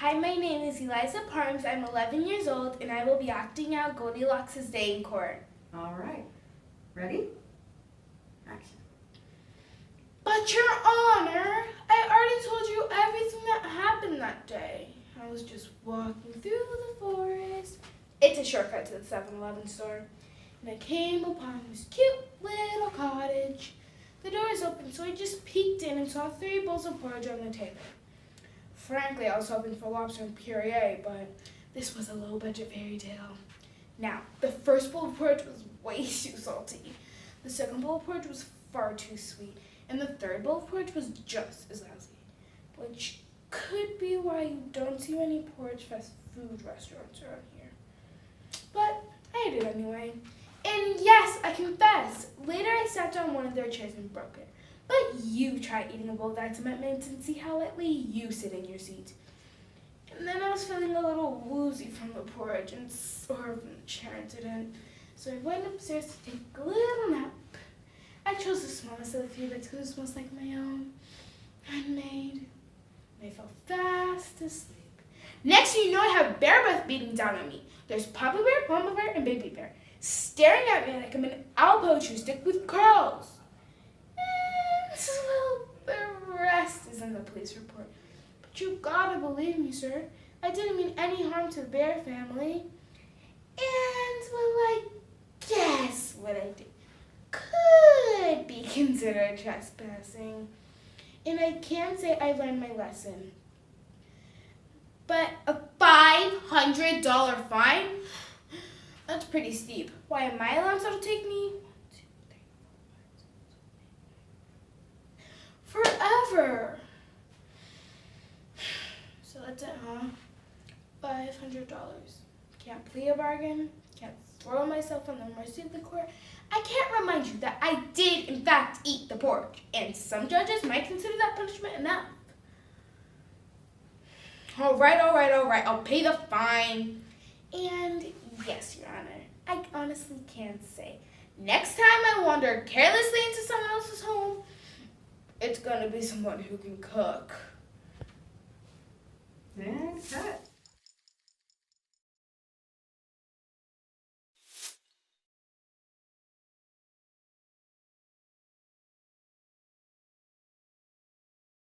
Hi, my name is Eliza Pharms. I'm 11 years old, and I will be acting out Goldylocks' day in court. All right. Ready? Action. But, Your Honor, I already told you everything that happened that day. I was just walking through the forest. It's a shortcut to the 7-Eleven store. And I came upon this cute little cottage. The door is open, so I just peeked in and saw 3 bowls of porridge on the table. Frankly, I was hoping for lobster and puree, but this was a low-budget fairy tale. Now, the first bowl of porridge was way too salty. The second bowl of porridge was far too sweet. And the third bowl of porridge was just as lousy. Which could be why you don't see many porridge fast food restaurants around here. But I ate it anyway. And yes, I confess, later I sat down one of their chairs and broke it. But you try eating a bowl of that cement mints and see how lightly you sit in your seat. And then I was feeling a little woozy from the porridge and sore from the chair incident. So I went upstairs to take a little nap. I chose the smallest of the 3 beds because it smells like my own, handmade. And I fell fast asleep. Next thing you know, I have bear breath beating down on me. There's Papa Bear, Mama Bear, and Baby Bear, staring at me like I'm an owl poetry stick with curls. Well, the rest is in the police report. But you gotta believe me, sir. I didn't mean any harm to the bear family. And, well, I guess what I did could be considered trespassing. And I can say I learned my lesson. But a $500 fine? That's pretty steep. Why am I allowed to take me? Forever. So that's it, huh? $500. Can't plea a bargain. Can't throw myself on the mercy of the court. I can't remind you that I did, in fact, eat the pork. And some judges might consider that punishment enough. All right. I'll pay the fine. And yes, Your Honor, I honestly can't say. Next time I wander carelessly into someone else's home, it's gonna be someone who can cook. And cut.